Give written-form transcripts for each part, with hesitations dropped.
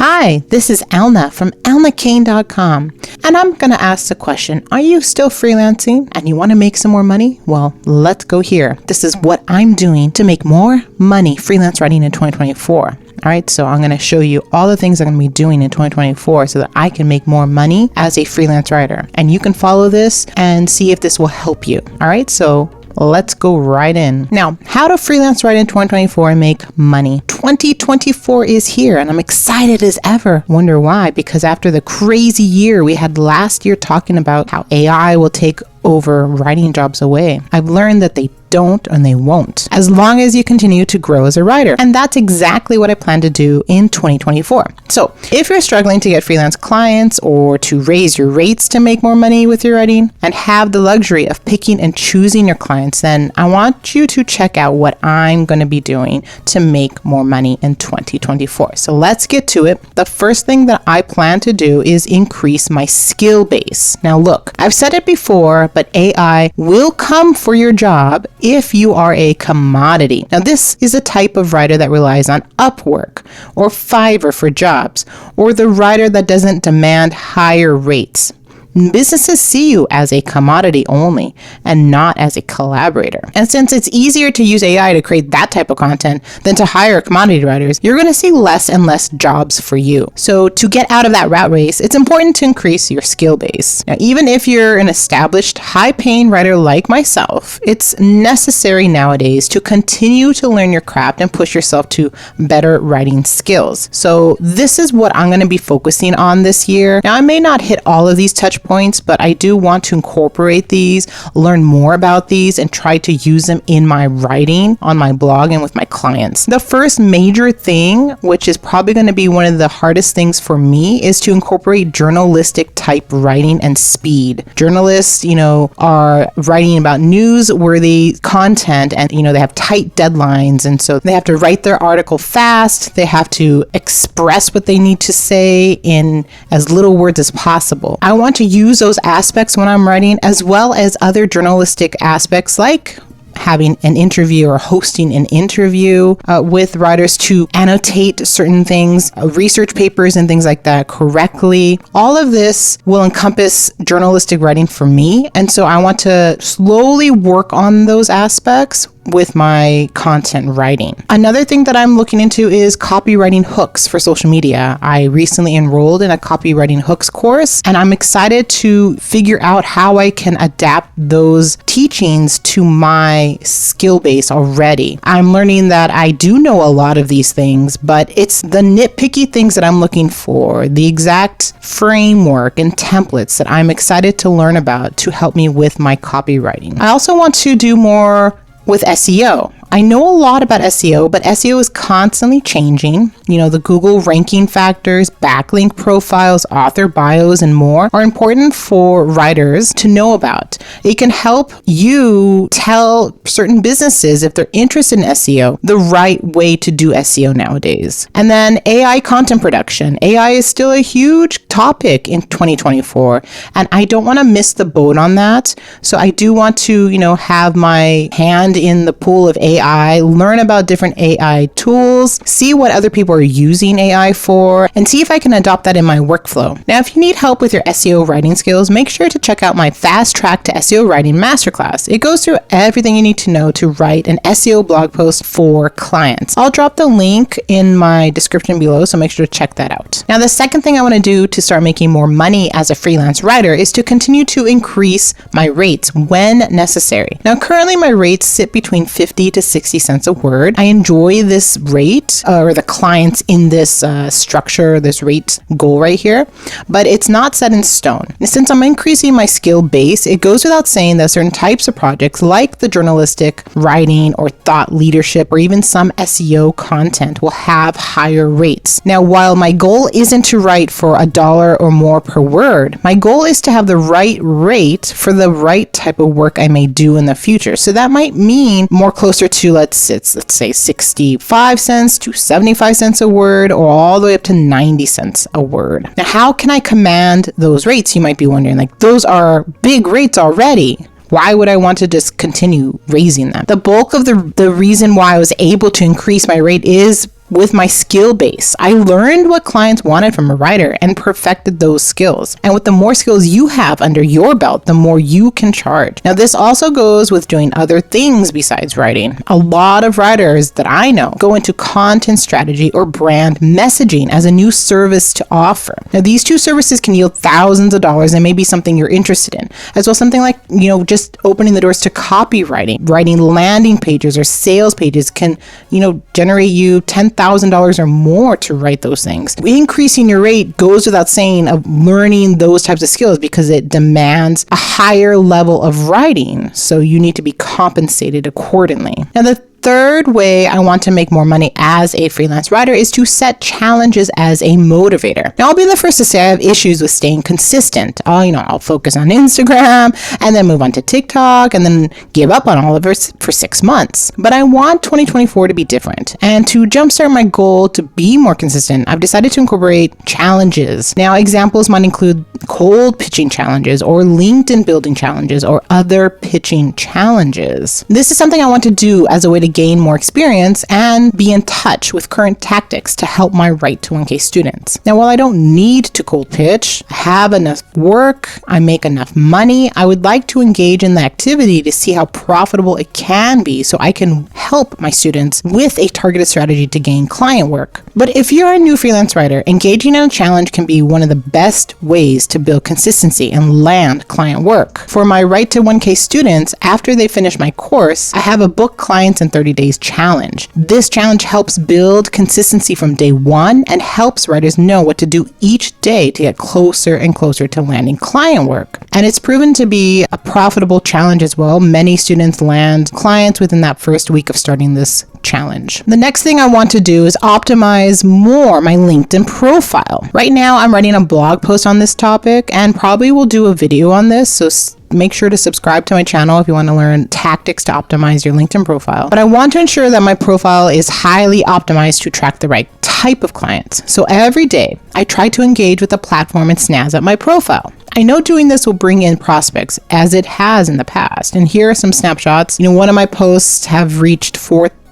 Hi, this is Elna from elnakane.com, and I'm going to ask the question, are you still freelancing and you want to make some more money? Well, let's go here. This is what I'm doing to make more money freelance writing in 2024. All right, so I'm going to show you all the things I'm going to be doing in 2024 so that I can make more money as a freelance writer. And you can follow this and see if this will help you. All right, so let's go right in. Now, how to freelance write in 2024 and make money. 2024 is here and I'm excited as ever. Wonder why? Because after the crazy year we had last year talking about how AI will take over writing jobs away, I've learned that they don't and they won't, as long as you continue to grow as a writer. And that's exactly what I plan to do in 2024. So if you're struggling to get freelance clients or to raise your rates to make more money with your writing and have the luxury of picking and choosing your clients, then I want you to check out what I'm going to be doing to make more money in 2024. So let's get to it. The first thing that I plan to do is increase my skill base. Now look, I've said it before, but AI will come for your job if you are a commodity. Now, this is a type of writer that relies on Upwork or Fiverr for jobs, or the writer that doesn't demand higher rates. Businesses see you as a commodity only and not as a collaborator. And since it's easier to use AI to create that type of content than to hire commodity writers, you're going to see less and less jobs for you. So to get out of that rat race, it's important to increase your skill base. Now, even if you're an established, high-paying writer like myself, it's necessary nowadays to continue to learn your craft and push yourself to better writing skills. So this is what I'm going to be focusing on this year. Now, I may not hit all of these touch points, but I do want to incorporate these, learn more about these, and try to use them in my writing on my blog and with my clients. The first major thing, which is probably going to be one of the hardest things for me, is to incorporate journalistic type writing and speed. Journalists, are writing about newsworthy content and, they have tight deadlines. And so they have to write their article fast. They have to express what they need to say in as little words as possible. I want to use those aspects when I'm writing, as well as other journalistic aspects like having an interview or hosting an interview with writers to annotate certain things, research papers and things like that correctly. All of this will encompass journalistic writing for me. And so I want to slowly work on those aspects with my content writing. Another thing that I'm looking into is copywriting hooks for social media. I recently enrolled in a copywriting hooks course, and I'm excited to figure out how I can adapt those teachings to my skill base already. I'm learning that I do know a lot of these things, but it's the nitpicky things that I'm looking for, the exact framework and templates that I'm excited to learn about to help me with my copywriting. I also want to do more with SEO. I know a lot about SEO, but SEO is constantly changing. The Google ranking factors, backlink profiles, author bios, and more are important for writers to know about. It can help you tell certain businesses, if they're interested in SEO, the right way to do SEO nowadays. And then AI content production. AI is still a huge topic in 2024, and I don't want to miss the boat on that. So I do want to, have my hand in the pool of AI, learn about different AI tools, see what other people are using AI for, and see if I can adopt that in my workflow. Now, if you need help with your SEO writing skills, make sure to check out my Fast Track to SEO Writing Masterclass. It goes through everything you need to know to write an SEO blog post for clients. I'll drop the link in my description below, so make sure to check that out. Now, the second thing I want to do to start making more money as a freelance writer is to continue to increase my rates when necessary. Now, currently my rates sit between 50 to 60 cents a word. I enjoy this rate or the clients in this structure, this rate goal right here, but it's not set in stone. Since I'm increasing my skill base, it goes without saying that certain types of projects like the journalistic writing or thought leadership or even some SEO content will have higher rates. Now, while my goal isn't to write for $1 or more per word, my goal is to have the right rate for the right type of work I may do in the future. So that might mean more closer to, let's say 65 cents to 75 cents a word, or all the way up to 90 cents a word. Now, how can I command those rates? You might be wondering, those are big rates already. Why would I want to just continue raising them? The bulk of the reason why I was able to increase my rate is with my skill base. I learned what clients wanted from a writer and perfected those skills. And with the more skills you have under your belt, the more you can charge. Now, this also goes with doing other things besides writing. A lot of writers that I know go into content strategy or brand messaging as a new service to offer. Now, these two services can yield thousands of dollars and may be something you're interested in, as well something like, just opening the doors to copywriting. Writing landing pages or sales pages can, generate you $10,000 or more to write those things. Increasing your rate goes without saying of learning those types of skills because it demands a higher level of writing. So you need to be compensated accordingly. Now, the third way I want to make more money as a freelance writer is to set challenges as a motivator. Now, I'll be the first to say I have issues with staying consistent. I'll focus on Instagram and then move on to TikTok and then give up on all of it for 6 months. But I want 2024 to be different. And to jumpstart my goal to be more consistent, I've decided to incorporate challenges. Now, examples might include cold pitching challenges or LinkedIn building challenges or other pitching challenges. This is something I want to do as a way to gain more experience and be in touch with current tactics to help my Write to 1K students. Now, while I don't need to cold pitch, I have enough work, I make enough money, I would like to engage in the activity to see how profitable it can be so I can help my students with a targeted strategy to gain client work. But if you're a new freelance writer, engaging in a challenge can be one of the best ways to build consistency and land client work. For my Write to 1K students, after they finish my course, I have a book clients in 30 days challenge. This challenge helps build consistency from day one and helps writers know what to do each day to get closer and closer to landing client work. And it's proven to be a profitable challenge as well. Many students land clients within that first week of starting this challenge. The next thing I want to do is optimize more my LinkedIn profile. Right now, I'm writing a blog post on this topic and probably will do a video on this. So make sure to subscribe to my channel if you want to learn tactics to optimize your LinkedIn profile. But I want to ensure that my profile is highly optimized to attract the right type of clients. So every day, I try to engage with the platform and snazz up my profile. I know doing this will bring in prospects as it has in the past. And here are some snapshots. One of my posts have reached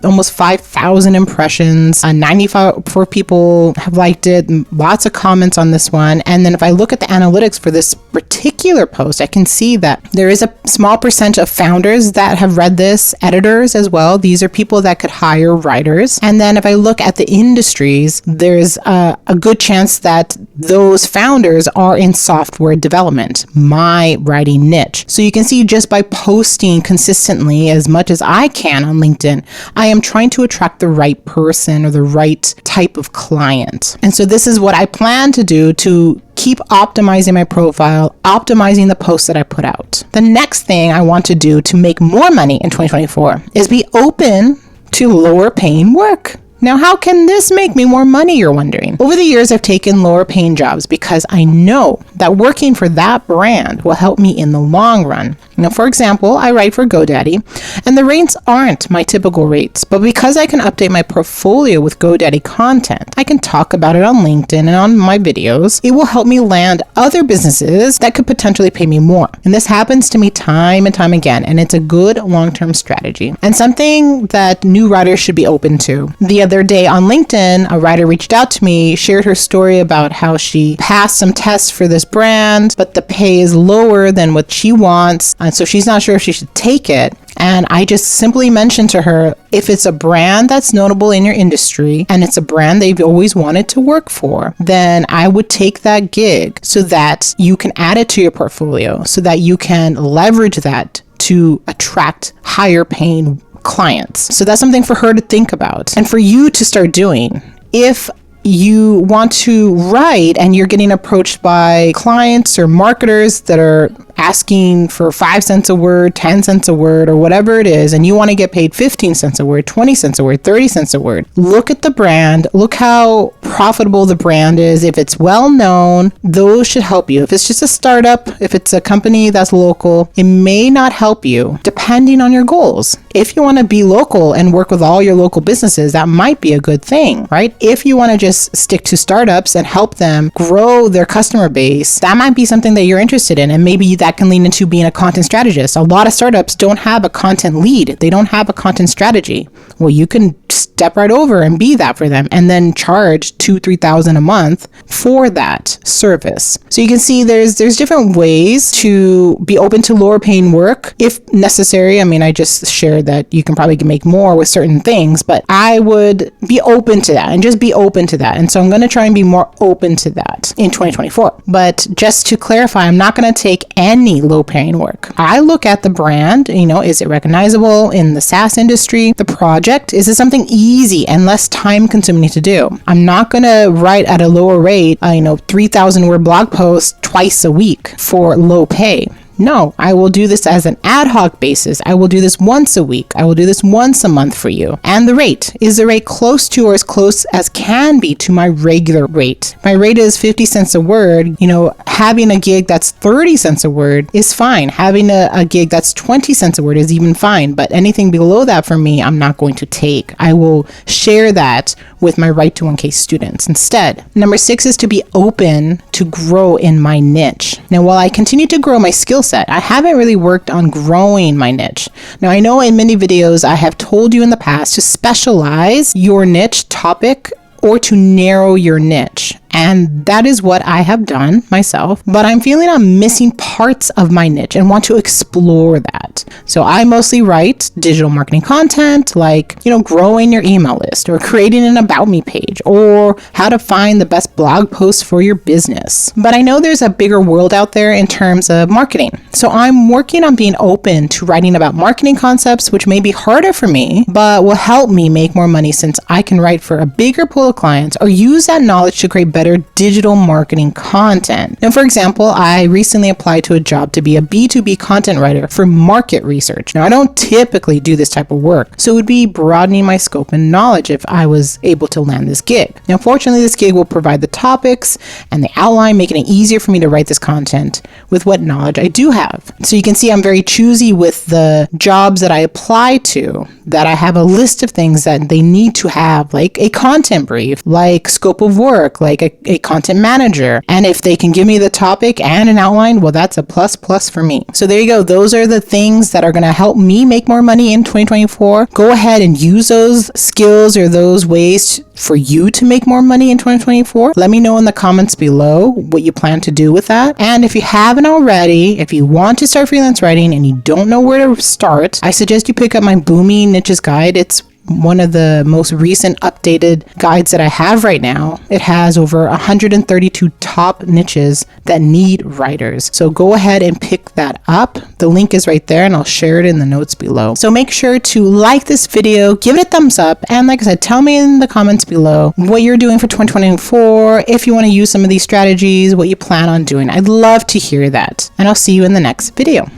almost 5,000 impressions. 94 people have liked it. Lots of comments on this one. And then if I look at the analytics for this particular post, I can see that there is a small percent of founders that have read this, editors as well. These are people that could hire writers. And then if I look at the industries, there's a good chance that those founders are in software development, my writing niche. So you can see just by posting consistently as much as I can on LinkedIn, I am trying to attract the right person or the right type of client. And so this is what I plan to do to keep optimizing my profile, optimizing the posts that I put out. The next thing I want to do to make more money in 2024 is be open to lower paying work. Now, how can this make me more money, you're wondering? Over the years, I've taken lower paying jobs because I know that working for that brand will help me in the long run. Now, for example, I write for GoDaddy, and the rates aren't my typical rates, but because I can update my portfolio with GoDaddy content, I can talk about it on LinkedIn and on my videos, it will help me land other businesses that could potentially pay me more. And this happens to me time and time again, and it's a good long-term strategy and something that new writers should be open to. The other day on LinkedIn, a writer reached out to me, shared her story about how she passed some tests for this brand, but the pay is lower than what she wants. And so she's not sure if she should take it. And I just simply mentioned to her, if it's a brand that's notable in your industry and it's a brand they've always wanted to work for, then I would take that gig so that you can add it to your portfolio, so that you can leverage that to attract higher paying clients. So that's something for her to think about and for you to start doing. If you want to write and you're getting approached by clients or marketers that are asking for 5 cents a word, 10 cents a word, or whatever it is, and you want to get paid 15 cents a word, 20 cents a word, 30 cents a word, look at the brand, look how profitable the brand is. If it's well known, those should help you. If it's just a startup, if it's a company that's local, it may not help you depending on your goals. If you want to be local and work with all your local businesses, that might be a good thing, right? If you want to just stick to startups and help them grow their customer base, that might be something that you're interested in, and maybe that that can lead into being a content strategist. A lot of startups don't have a content lead. They don't have a content strategy. Well, you can step right over and be that for them and then charge $2,000-$3,000 a month for that service. So you can see there's different ways to be open to lower paying work if necessary. I mean, I just shared that you can probably make more with certain things, but I would be open to that and just be open to that. And so I'm going to try and be more open to that in 2024. But just to clarify, I'm not going to take any low paying work. I look at the brand, is it recognizable in the SaaS industry? The project, is it something easy and less time consuming to do? I'm not going to write at a lower rate, 3,000 word blog posts twice a week for low pay. No, I will do this as an ad hoc basis. I will do this once a week. I will do this once a month for you. And the rate, is the rate close to or as close as can be to my regular rate? My rate is 50 cents a word. Having a gig that's 30 cents a word is fine. Having a gig that's 20 cents a word is even fine. But anything below that for me, I'm not going to take. I will share that with my Right to 1K students instead. Number 6 is to be open to grow in my niche. Now, while I continue to grow my skill set, I haven't really worked on growing my niche. Now, I know in many videos I have told you in the past to specialize your niche topic or to narrow your niche. And that is what I have done myself, but I'm feeling I'm missing parts of my niche and want to explore that. So I mostly write digital marketing content like, growing your email list or creating an about me page or how to find the best blog posts for your business. But I know there's a bigger world out there in terms of marketing. So I'm working on being open to writing about marketing concepts, which may be harder for me, but will help me make more money since I can write for a bigger pool of clients or use that knowledge to create better digital marketing content. Now, for example, I recently applied to a job to be a B2B content writer for market research. Now, I don't typically do this type of work, so it would be broadening my scope and knowledge if I was able to land this gig. Now, fortunately, this gig will provide the topics and the outline, making it easier for me to write this content with what knowledge I do have. So you can see I'm very choosy with the jobs that I apply to, that I have a list of things that they need to have, like a content brief, like scope of work, like a content manager. And if they can give me the topic and an outline, well, that's a plus for me. So there you go. Those are the things that are going to help me make more money in 2024. Go ahead and use those skills or those ways for you to make more money in 2024. Let me know in the comments below what you plan to do with that. And if you haven't already, if you want to start freelance writing and you don't know where to start, I suggest you pick up my Boomie Niches Guide. It's one of the most recent updated guides that I have right now. It has over 132 top niches that need writers. So go ahead and pick that up. The link is right there and I'll share it in the notes below. So make sure to like this video, give it a thumbs up, and like I said, tell me in the comments below what you're doing for 2024, if you want to use some of these strategies, what you plan on doing. I'd love to hear that. And I'll see you in the next video.